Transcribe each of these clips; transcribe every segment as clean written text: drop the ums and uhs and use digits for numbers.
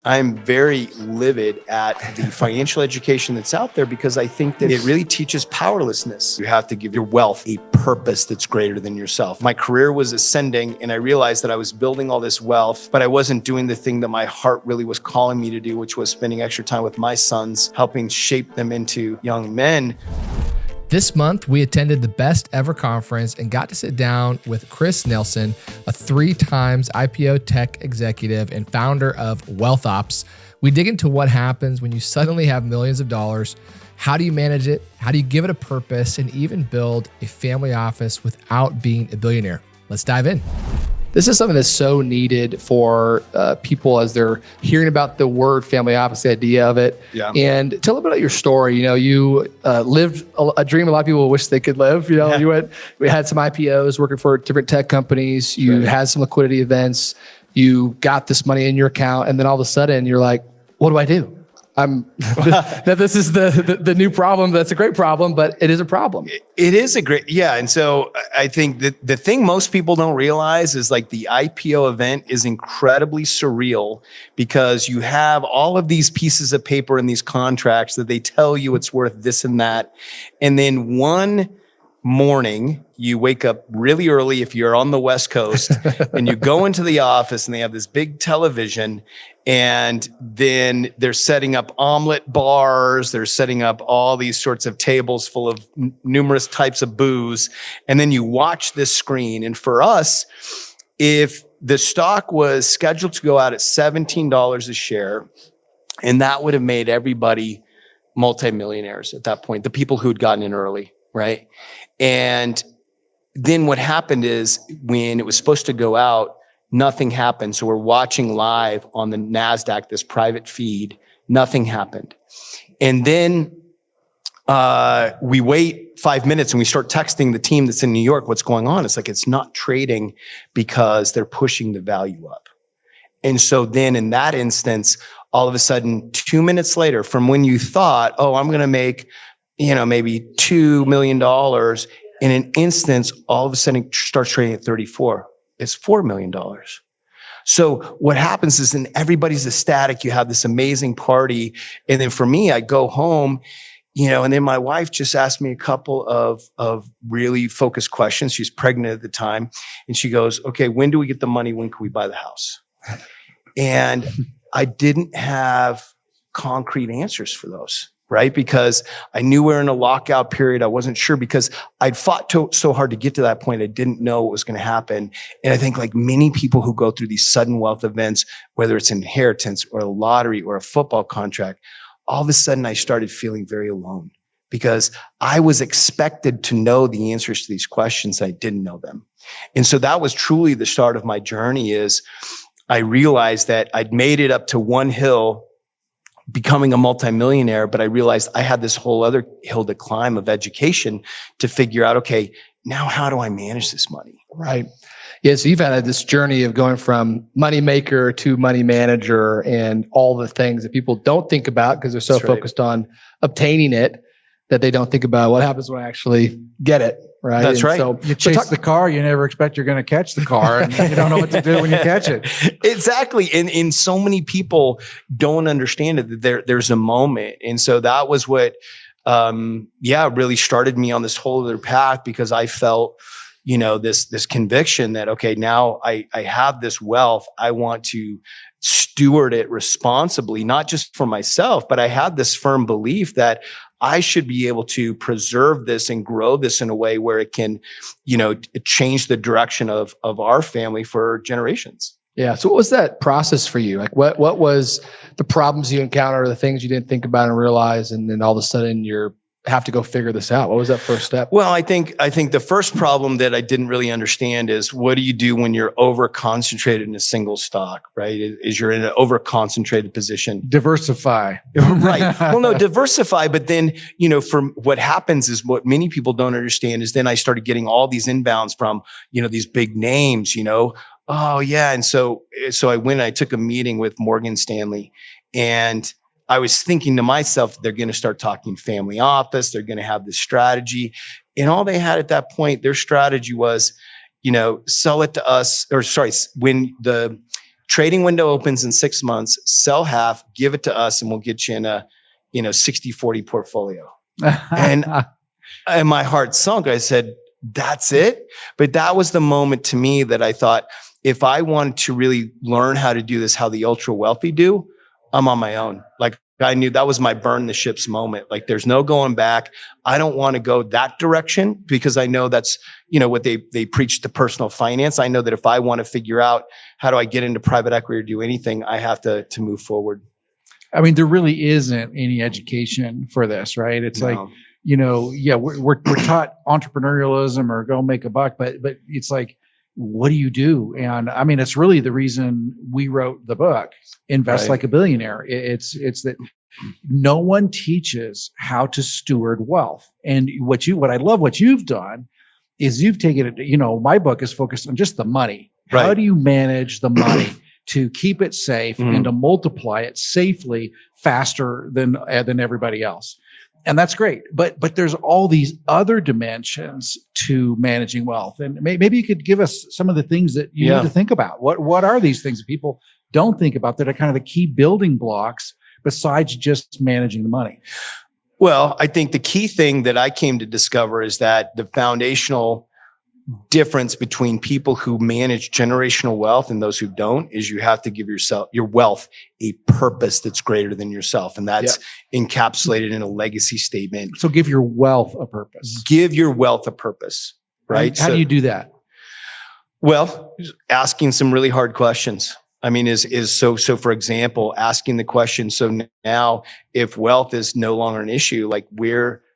I'm very livid at the financial education that's out there because I think that it really teaches powerlessness. You have to give your wealth a purpose that's greater than yourself. My career was ascending and I realized that I was building all this wealth, but I wasn't doing the thing that my heart really was calling me to do, which was spending extra time with my sons, helping shape them into young men. This month, we attended the best ever conference and got to sit down with Chris Nelson, a 3 times IPO tech executive and founder of WealthOps. We dig into what happens when you suddenly have millions of dollars. How do you manage it? How do you give it a purpose and even build a family office without being a billionaire? Let's dive in. This is something that's so needed for people as they're hearing about the word family office, the idea of it. Yeah. And tell a bit about your story. You know, you lived a dream a lot of people wish they could live. You know, we had some IPOs working for different tech companies. You had some liquidity events. You got this money in your account, and then all of a sudden you're like, what do I do? That this is the new problem. That's a great problem, but it is a problem. It is a great, yeah. And so I think that the thing most people don't realize is like the IPO event is incredibly surreal because you have all of these pieces of paper and these contracts that they tell you it's worth this and that. And then one morning, you wake up really early if you're on the West Coast and you go into the office and they have this big television and then they're setting up omelet bars. They're setting up all these sorts of tables full of numerous types of booze. And then you watch this screen. And for us, if the stock was scheduled to go out at $17 a share, and that would have made everybody multimillionaires at that point, the people who'd gotten in early, right? And then what happened is when it was supposed to go out, nothing happened. So we're watching live on the NASDAQ, this private feed. Nothing happened. And then we wait 5 minutes and we start texting the team that's in New York, what's going on? It's like, it's not trading because they're pushing the value up. And so then in that instance, all of a sudden, 2 minutes later from when you thought, oh, I'm going to make, maybe $2 million, in an instance, all of a sudden it starts trading at 34. It's $4 million. So what happens is then everybody's ecstatic. You have this amazing party. And then for me, I go home, and then my wife just asked me a couple of really focused questions. She's pregnant at the time. And she goes, okay, when do we get the money? When can we buy the house? And I didn't have concrete answers for those. Right? Because I knew we were in a lockout period. I wasn't sure because I'd fought so hard to get to that point. I didn't know what was going to happen. And I think like many people who go through these sudden wealth events, whether it's inheritance or a lottery or a football contract, all of a sudden I started feeling very alone because I was expected to know the answers to these questions. I didn't know them. And so that was truly the start of my journey is I realized that I'd made it up to one hill becoming a multimillionaire, but I realized I had this whole other hill to climb of education to figure out, okay, now how do I manage this money? Right. Yeah. So you've had this journey of going from money maker to money manager and all the things that people don't think about because they're so focused on obtaining it that they don't think about what happens when I actually get it. Right. That's right. So you chase the car, you never expect you're going to catch the car and you don't know what to do when you catch it. Exactly. And so many people don't understand it, that there's a moment. And so that was what, really started me on this whole other path because I felt, this conviction that, okay, now I have this wealth. I want to steward it responsibly, not just for myself, but I had this firm belief that I should be able to preserve this and grow this in a way where it can, change the direction of our family for generations. Yeah. So what was that process for you? Like what was the problems you encountered, the things you didn't think about and realize, and then all of a sudden you're have to go figure this out? What was that first step? Well, I think the first problem that I didn't really understand is what do you do when you're over concentrated in a single stock, right? Is you're in an over concentrated position. Diversify. Right. Well, no, diversify. But then, from what happens is what many people don't understand is then I started getting all these inbounds from, these big names, oh yeah. And so I went and I took a meeting with Morgan Stanley and I was thinking to myself, they're going to start talking family office. They're going to have this strategy. And all they had at that point, their strategy was, sell it to us, when the trading window opens in 6 months, sell half, give it to us, and we'll get you in a 60-40 portfolio. And my heart sunk. I said, that's it. But that was the moment to me that I thought, if I want to really learn how to do this, how the ultra wealthy do, I'm on my own. Like, I knew that was my burn the ships moment. Like, there's no going back. I don't want to go that direction because I know that's, what they preach to personal finance. I know that if I want to figure out how do I get into private equity or do anything, I have to move forward. I mean, there really isn't any education for this, right? It's like, we're taught entrepreneurialism or go make a buck, but it's like, what do you do? And I mean, it's really the reason we wrote the book, Invest Like a Billionaire. It's that no one teaches how to steward wealth. And what I love what you've done is you've taken it, my book is focused on just the money. Right. How do you manage the money to keep it safe and to multiply it safely faster than everybody else? And that's great. But there's all these other dimensions to managing wealth. And maybe you could give us some of the things that you need to think about. What are these things that people don't think about that are kind of the key building blocks besides just managing the money? Well, I think the key thing that I came to discover is that the foundational difference between people who manage generational wealth and those who don't is you have to give your wealth a purpose that's greater than yourself. And that's encapsulated in a legacy statement. So give your wealth a purpose. Give your wealth a purpose, right? How do you do that? Well, asking some really hard questions. I mean, so for example, asking the question, so now if wealth is no longer an issue, like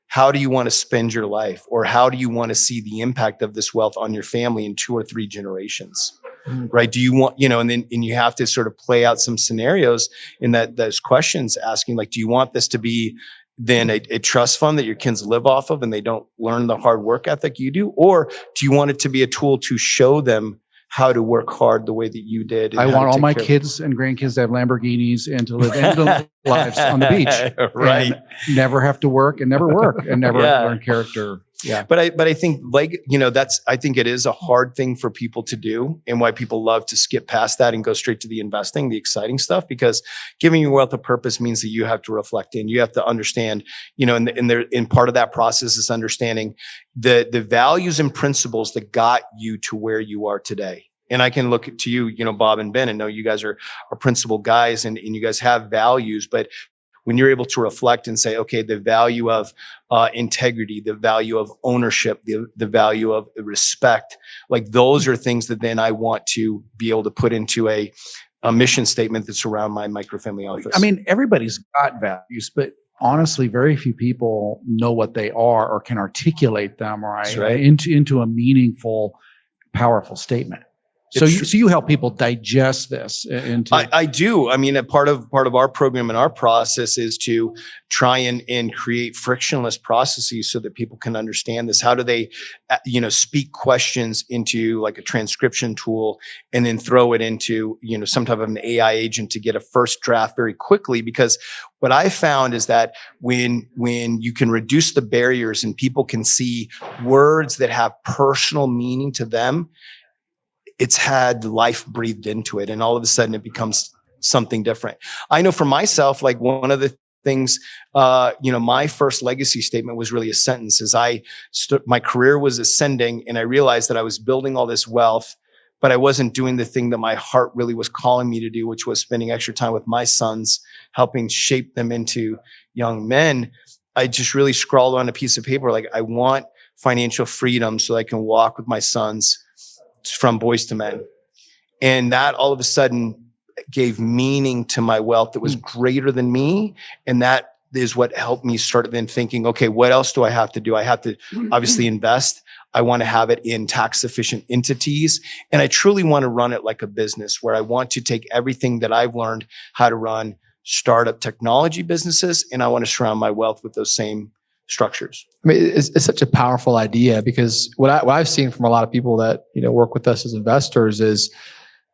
how do you want to spend your life? Or how do you want to see the impact of this wealth on your family in 2 or 3 generations? Right? Do you want, and you have to sort of play out some scenarios in those questions, asking like, do you want this to be then a trust fund that your kids live off of and they don't learn the hard work ethic you do? Or do you want it to be a tool to show them how to work hard the way that you did? I want all my kids and grandkids to have Lamborghinis and to live endless lives on the beach. Right. And never have to work and never learn character. Yeah. But I think I think it is a hard thing for people to do, and why people love to skip past that and go straight to the investing, the exciting stuff, because giving your wealth a purpose means that you have to reflect and you have to understand, and part of that process is understanding the values and principles that got you to where you are today. And I can look to you, Bob and Ben, and know you guys are principled guys and you guys have values, but when you're able to reflect and say, okay, the value of integrity, the value of ownership, the value of respect, like those are things that then I want to be able to put into a mission statement that's around my microfamily office. I mean, everybody's got values, but honestly, very few people know what they are or can articulate them into a meaningful, powerful statement. So you help people digest this into. I do. I mean, a part of our program and our process is to try and create frictionless processes so that people can understand this. How do they, speak questions into like a transcription tool and then throw it into, some type of an AI agent to get a first draft very quickly? Because what I found is that when you can reduce the barriers and people can see words that have personal meaning to them, it's had life breathed into it. And all of a sudden it becomes something different. I know for myself, like one of the things, my first legacy statement was really a sentence as my career was ascending and I realized that I was building all this wealth, but I wasn't doing the thing that my heart really was calling me to do, which was spending extra time with my sons, helping shape them into young men. I just really scrawled on a piece of paper, like I want financial freedom so I can walk with my sons from boys to men. And that all of a sudden gave meaning to my wealth that was greater than me. And that is what helped me start then thinking, okay, what else do I have to do? I have to obviously invest. I want to have it in tax efficient entities. And I truly want to run it like a business where I want to take everything that I've learned how to run startup technology businesses. And I want to surround my wealth with those same structures. I mean, it's such a powerful idea because what I've seen from a lot of people that, work with us as investors is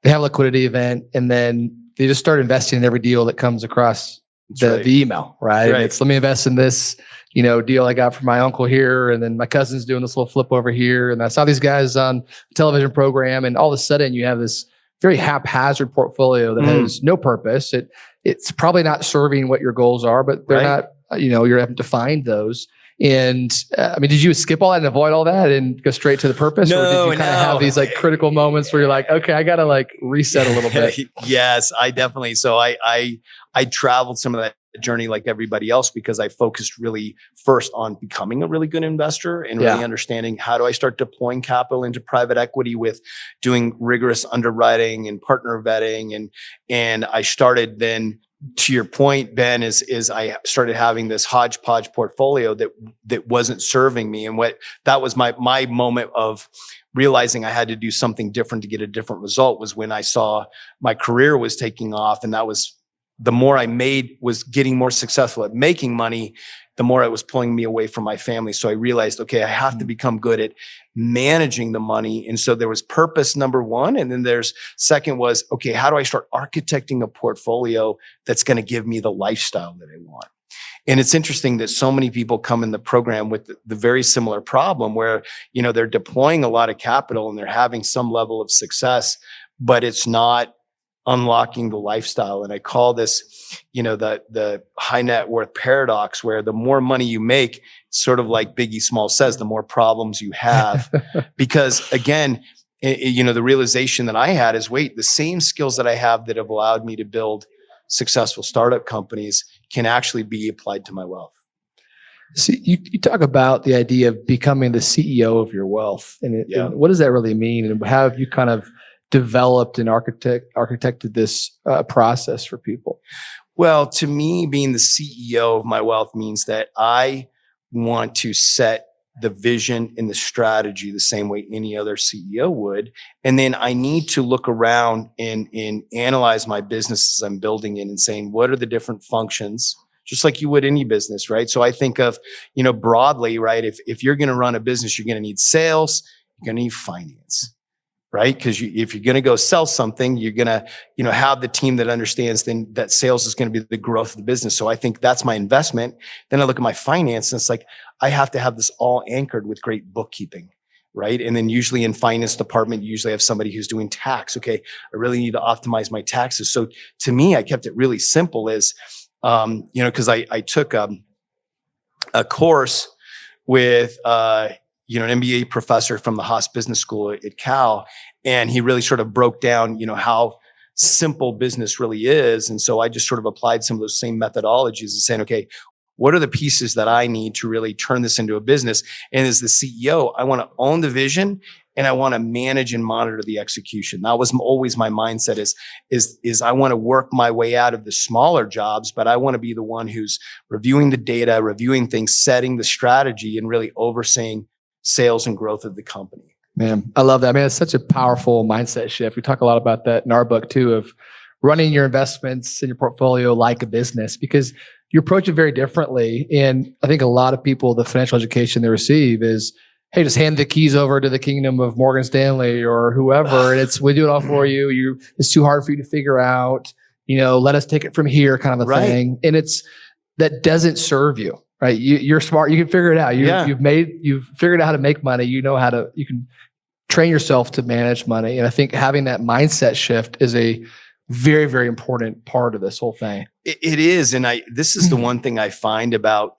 they have a liquidity event and then they just start investing in every deal that comes across the email, right? And it's, let me invest in this, deal I got from my uncle here. And then my cousin's doing this little flip over here. And I saw these guys on a television program and all of a sudden you have this very haphazard portfolio that has no purpose. It's probably not serving what your goals are, but they're not, you're having to find those. And I mean, did you skip all that and avoid all that and go straight to the purpose? Or did you kind of have these like critical moments where you're like, okay, I got to like reset a little bit? Yes, I definitely. So I traveled some of that journey like everybody else because I focused really first on becoming a really good investor and really understanding how do I start deploying capital into private equity with doing rigorous underwriting and partner vetting. And I started then, to your point, Ben, is I started having this hodgepodge portfolio that wasn't serving me. And that was my moment of realizing I had to do something different to get a different result was when I saw my career was taking off. And that was the more I made was getting more successful at making money, the more it was pulling me away from my family. So I realized, okay, I have to become good at managing the money. And so there was purpose, number one. And then there's second was, okay, how do I start architecting a portfolio that's going to give me the lifestyle that I want? And it's interesting that so many people come in the program with the very similar problem where, they're deploying a lot of capital and they're having some level of success, but it's not unlocking the lifestyle. And I call this, the high net worth paradox, where the more money you make, sort of like Biggie Small says, the more problems you have. Because again, the realization that I had is, wait, the same skills that I have that have allowed me to build successful startup companies can actually be applied to my wealth. So you talk about the idea of becoming the CEO of your wealth. And what does that really mean? And how have you kind of developed and architected this process for people? Well, to me, being the CEO of my wealth means that I want to set the vision and the strategy the same way any other CEO would. And then I need to look around and analyze my business as I'm building it and saying, what are the different functions? Just like you would any business, right? So I think of, broadly, right? If you're going to run a business, you're going to need sales, you're going to need finance. Right? Because if you're going to go sell something, you're going to, have the team that understands then that sales is going to be the growth of the business. So I think that's my investment. Then I look at my finance and it's like, I have to have this all anchored with great bookkeeping. Right. And then usually in finance department, you usually have somebody who's doing tax. Okay. I really need to optimize my taxes. So to me, I kept it really simple as, because I took a course with, an MBA professor from the Haas Business School at Cal. And he really sort of broke down, how simple business really is. And so I just sort of applied some of those same methodologies and saying, okay, what are the pieces that I need to really turn this into a business? And as the CEO, I want to own the vision and I want to manage and monitor the execution. That was always my mindset is I want to work my way out of the smaller jobs, but I want to be the one who's reviewing the data, reviewing things, setting the strategy, and really overseeing sales and growth of the company. Man, I love that. I mean, it's such a powerful mindset shift. We talk a lot about that in our book too, of running your investments in your portfolio like a business, because you approach it very differently. And I think a lot of people, the financial education they receive is, hey, just hand the keys over to the kingdom of Morgan Stanley or whoever. And we do it all for you. It's too hard for you to figure out, let us take it from here kind of a thing. And that doesn't serve you. Right. You're smart. You can figure it out. You've figured out how to make money. You can train yourself to manage money. And I think having that mindset shift is a very, very important part of this whole thing. It is. And this is the one thing I find about,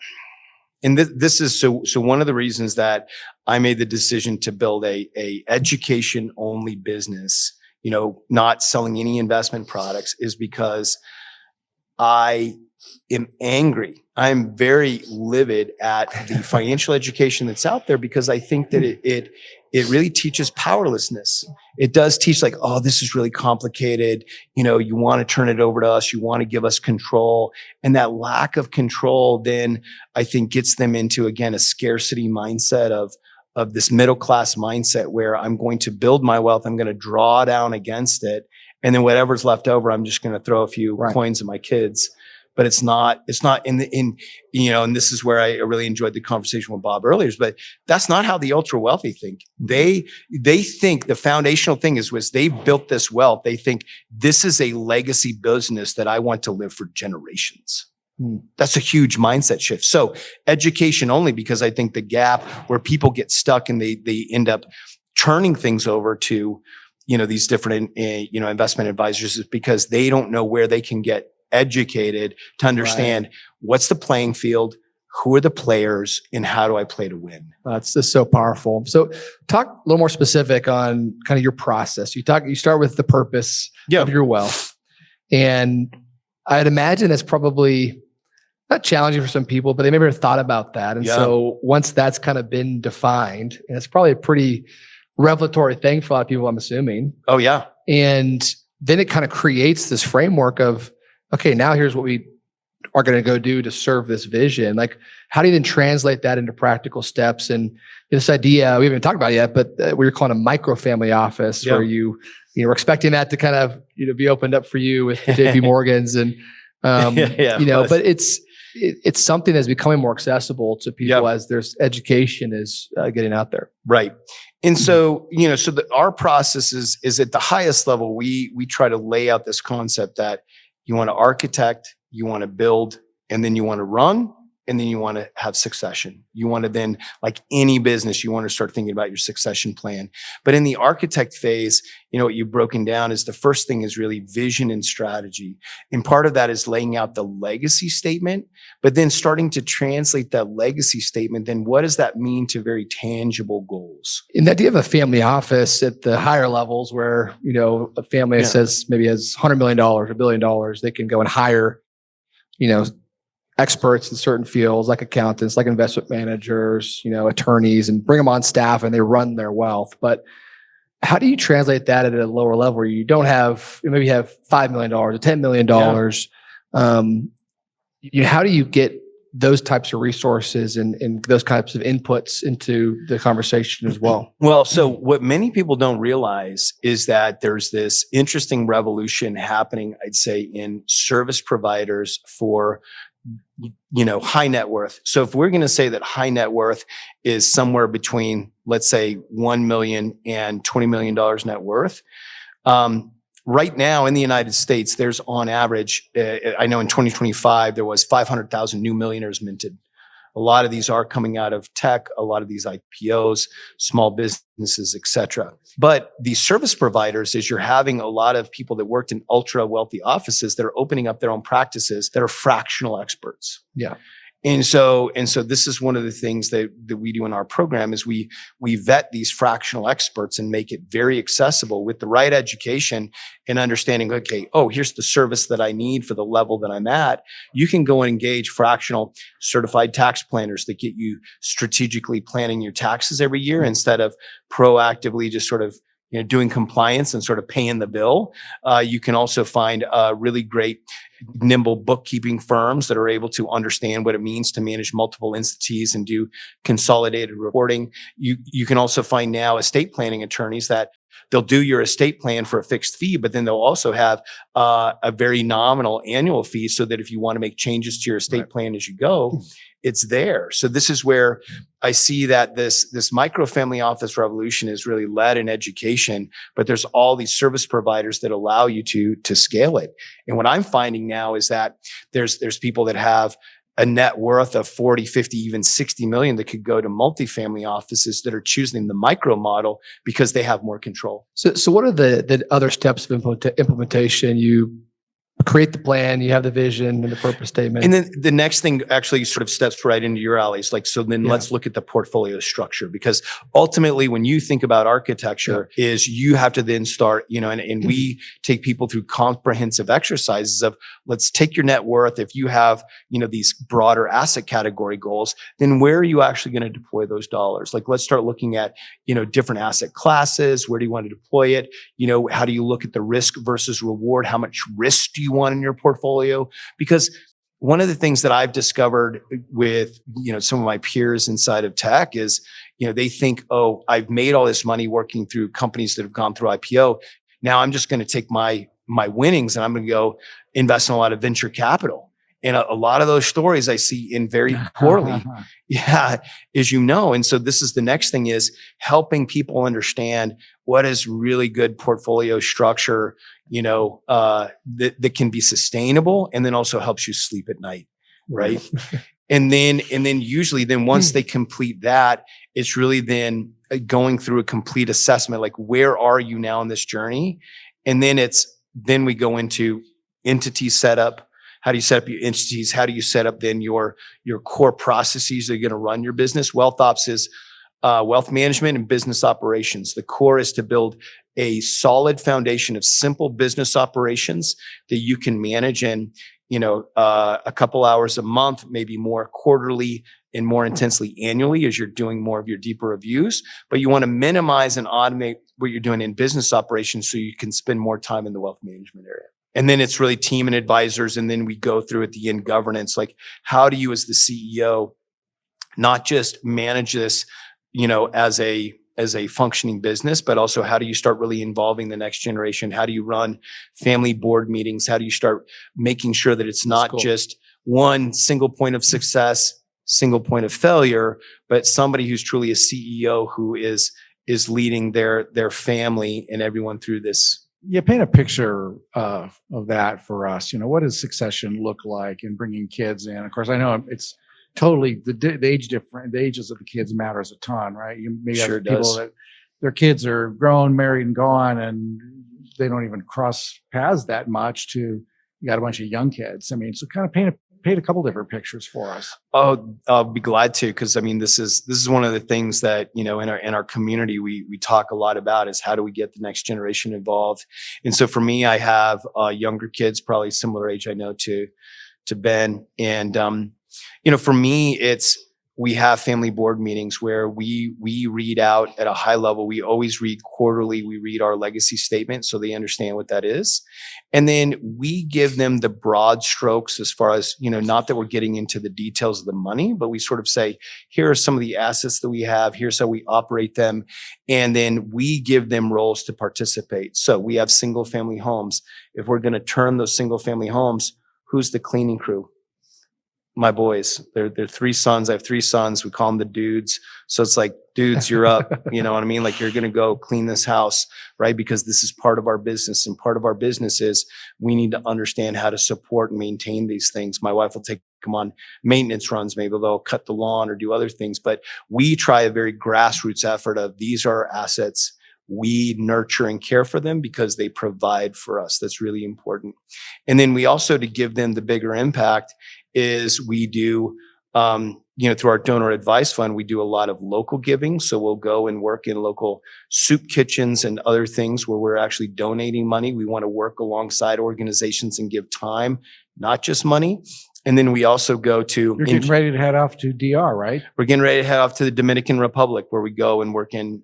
and this is so one of the reasons that I made the decision to build a education only business, not selling any investment products, is because I am angry. I'm very livid at the financial education that's out there because I think that it really teaches powerlessness. It does teach like, oh, this is really complicated. You want to turn it over to us. You want to give us control. And that lack of control then I think gets them into, again, a scarcity mindset of this middle class mindset where I'm going to build my wealth. I'm going to draw down against it. And then whatever's left over, I'm just going to throw a few coins at my kids. But it's not and this is where I really enjoyed the conversation with Bob earlier, but that's not how the ultra wealthy think. They think the foundational thing was they built this wealth. They think this is a legacy business that I want to live for generations. That's a huge mindset shift. So education only, because I think the gap where people get stuck and they end up turning things over to these different, investment advisors is because they don't know where they can get educated to understand what's the playing field, who are the players, and how do I play to win? That's just so powerful. So talk a little more specific on kind of your process. You start with the purpose of your wealth. And I'd imagine that's probably not challenging for some people, but they maybe have thought about that. And so once that's kind of been defined, and it's probably a pretty revelatory thing for a lot of people, I'm assuming. Oh, yeah. And then it kind of creates this framework of, okay, now here's what we are going to go do to serve this vision. Like, how do you then translate that into practical steps? And this idea, we haven't talked about it yet, but we were calling a micro family office where we're expecting that to kind of, be opened up for you with the JP Morgans and, but it's something that's becoming more accessible to people as there's education is getting out there. Right. And so, our process is at the highest level, we try to lay out this concept that you want to architect, you want to build, and then you want to run, and then you want to have succession. You want to then, like any business, you want to start thinking about your succession plan. But in the architect phase, what you've broken down is the first thing is really vision and strategy. And part of that is laying out the legacy statement, but then starting to translate that legacy statement. Then what does that mean to very tangible goals? And the idea of a family office at the higher levels where, a family says maybe has $100 million or $1 billion, they can go and hire, experts in certain fields like accountants, like investment managers, attorneys, and bring them on staff and they run their wealth. But how do you translate that at a lower level where you don't have, maybe you have $5 million or $10 million? How do you get those types of resources and those types of inputs into the conversation as well? Well, so what many people don't realize is that there's this interesting revolution happening, I'd say, in service providers for high net worth. So if we're going to say that high net worth is somewhere between, let's say, $1 million and $20 million net worth, right now in the United States, there's on average, I know in 2025, there was 500,000 new millionaires minted. A lot of these are coming out of tech, a lot of these IPOs, small businesses, et cetera. But these service providers is you're having a lot of people that worked in ultra wealthy offices that are opening up their own practices that are fractional experts. Yeah. And so this is one of the things that we do in our program is we vet these fractional experts and make it very accessible with the right education and understanding, okay, here's the service that I need for the level that I'm at. You can go and engage fractional certified tax planners that get you strategically planning your taxes every year instead of proactively just sort of doing compliance and sort of paying the bill. You can also find really great, nimble bookkeeping firms that are able to understand what it means to manage multiple entities and do consolidated reporting. You can also find now estate planning attorneys that they'll do your estate plan for a fixed fee, but then they'll also have a very nominal annual fee so that if you want to make changes to your estate plan as you go, it's there. So this is where I see that this micro family office revolution is really led in education, but there's all these service providers that allow you to scale it. And what I'm finding now is that there's people that have a net worth of 40, 50, even 60 million that could go to multifamily offices that are choosing the micro model because they have more control. So what are the other steps of implementation? You create the plan, you have the vision and the purpose statement. And then the next thing actually sort of steps right into your alleys. Let's look at the portfolio structure, because ultimately when you think about architecture is you have to then start, and we take people through comprehensive exercises of let's take your net worth. If you have, these broader asset category goals, then where are you actually going to deploy those dollars? Like, let's start looking at, different asset classes. Where do you want to deploy it? How do you look at the risk versus reward? How much risk do you want in your portfolio? Because one of the things that I've discovered with, some of my peers inside of tech is, they think, I've made all this money working through companies that have gone through IPO. Now I'm just going to take my winnings and I'm going to go invest in a lot of venture capital. And a lot of those stories I see in very poorly. As you know. And so this is the next thing is helping people understand what is really good portfolio structure, that can be sustainable and then also helps you sleep at night. Right. And then usually once they complete that, it's really then going through a complete assessment, like where are you now in this journey? And then we go into entity setup. How do you set up your entities? How do you set up then your core processes that are going to run your business? WealthOps is wealth management and business operations. The core is to build a solid foundation of simple business operations that you can manage in, a couple hours a month, maybe more quarterly and more intensely annually as you're doing more of your deeper reviews. But you want to minimize and automate what you're doing in business operations so you can spend more time in the wealth management area. And then it's really team and advisors. And then we go through at the end governance, like how do you as the CEO not just manage this, as a functioning business, but also how do you start really involving the next generation? How do you run family board meetings? How do you start making sure that it's not just one single point of success, single point of failure, but somebody who's truly a CEO who is leading their family and everyone through this. Yeah, paint a picture of that for us. What does succession look like in bringing kids in? Of course, I know it's totally the age different. The ages of the kids matters a ton, right? You maybe have people that their kids are grown, married, and gone, and they don't even cross paths that much. You got a bunch of young kids. I mean, so kind of paint a couple different pictures for us. Oh, I'll be glad to, because I mean, this is one of the things that in our community we talk a lot about is how do we get the next generation involved. And so for me, I have younger kids, probably similar age I know to Ben, and for me, we have family board meetings where we read out at a high level. We always read quarterly. We read our legacy statement so they understand what that is. And then we give them the broad strokes as far as, not that we're getting into the details of the money, but we sort of say, here are some of the assets that we have. Here's how we operate them. And then we give them roles to participate. So we have single family homes. If we're going to turn those single family homes, who's the cleaning crew? My boys, they're 3 sons. I have 3 sons. We call them the dudes. So it's like, dudes, you're up. You know what I mean? Like you're going to go clean this house, right? Because this is part of our business, and part of our business is we need to understand how to support and maintain these things. My wife will take them on maintenance runs. Maybe they'll cut the lawn or do other things, but we try a very grassroots effort of these are our assets. We nurture and care for them because they provide for us. That's really important. And then we also, to give them the bigger impact, is we do, through our donor advice fund, we do a lot of local giving. So we'll go and work in local soup kitchens and other things where we're actually donating money. We want to work alongside organizations and give time, not just money. And then we also go to— You're getting ready to head off to DR, right? We're getting ready to head off to the Dominican Republic, where we go and work in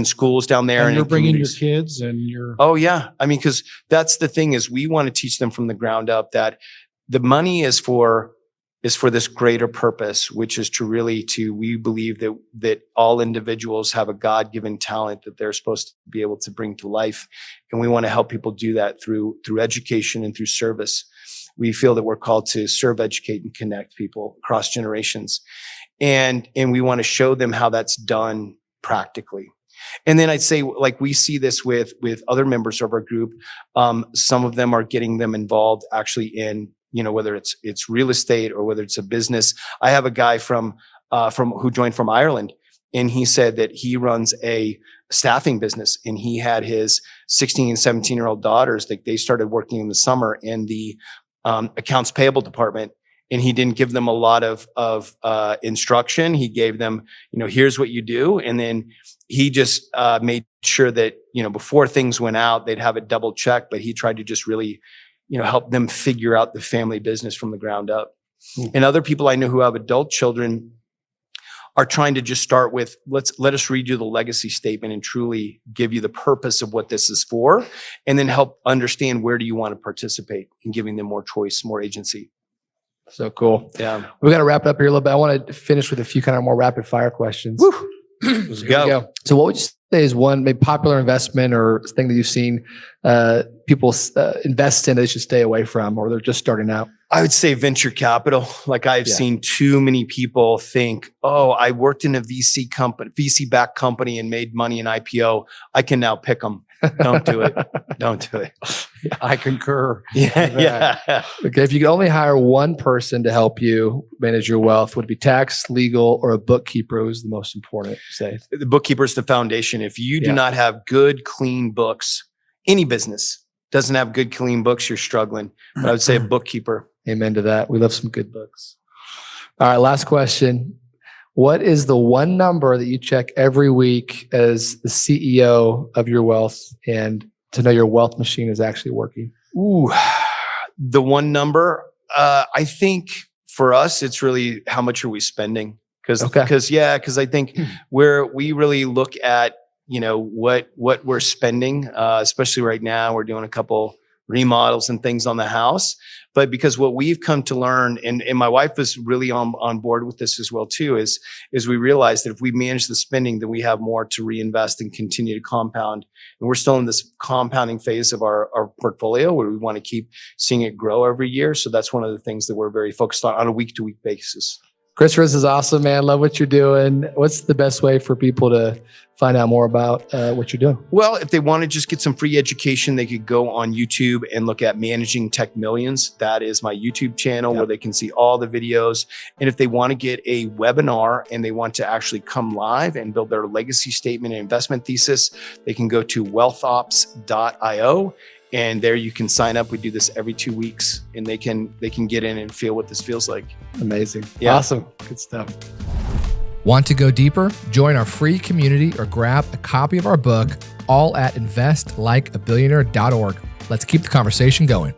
schools down there. And you're bringing your kids and your— Oh yeah. I mean, because that's the thing is we want to teach them from the ground up that the money is for this greater purpose, which is we believe that all individuals have a God-given talent that they're supposed to be able to bring to life. And we want to help people do that through education and through service. We feel that we're called to serve, educate, and connect people across generations. And we want to show them how that's done practically. And then I'd say, like, we see this with other members of our group. Some of them are getting them involved actually in, whether it's real estate or whether it's a business. I have a guy from who joined from Ireland, and he said that he runs a staffing business, and he had his 16 and 17-year-old daughters, like they started working in the summer in the accounts payable department. And he didn't give them a lot of instruction. He gave them, here's what you do. And then he just made sure that, before things went out, they'd have it double checked. But he tried to just really, help them figure out the family business from the ground up. Mm-hmm. And other people I know who have adult children are trying to just start with, let us read you the legacy statement and truly give you the purpose of what this is for, and then help understand where do you want to participate in giving them more choice, more agency. So cool. Yeah. We got to wrap it up here a little bit. I want to finish with a few kind of more rapid fire questions. Woo. Let's go. So what would you is one maybe popular investment or thing that you've seen people invest in that they should stay away from, or they're just starting out? I would say venture capital. Like I've seen too many people think, oh, I worked in a VC-backed company and made money in IPO. I can now pick them. Don't do it. Don't do it. I concur. Yeah. Okay. If you could only hire one person to help you manage your wealth, would it be tax, legal, or a bookkeeper? Who's the most important, say? The bookkeeper is the foundation. If you do not have good, clean books, any business doesn't have good, clean books, you're struggling. But I would say a bookkeeper. Amen to that. We love some good books. All right. Last question. What is the one number that you check every week as the CEO of your wealth and to know your wealth machine is actually working? Ooh, the one number, I think for us, it's really how much are we spending? Because I think we really look at, what we're spending, especially right now, we're doing a couple remodels and things on the house. But because what we've come to learn, and my wife is really on board with this as well too, is we realize that if we manage the spending, then we have more to reinvest and continue to compound. And we're still in this compounding phase of our portfolio where we want to keep seeing it grow every year. So that's one of the things that we're very focused on a week-to-week basis. Christopher, this is awesome, man. Love what you're doing. What's the best way for people to find out more about what you're doing? Well, if they want to just get some free education, they could go on YouTube and look at Managing Tech Millions. That is my YouTube channel where they can see all the videos. And if they want to get a webinar and they want to actually come live and build their legacy statement and investment thesis, they can go to wealthops.io. And there you can sign up. We do this every 2 weeks and they can get in and feel what this feels like. Amazing. Yeah. Awesome. Good stuff. Want to go deeper? Join our free community or grab a copy of our book, all at investlikeabillionaire.org. Let's keep the conversation going.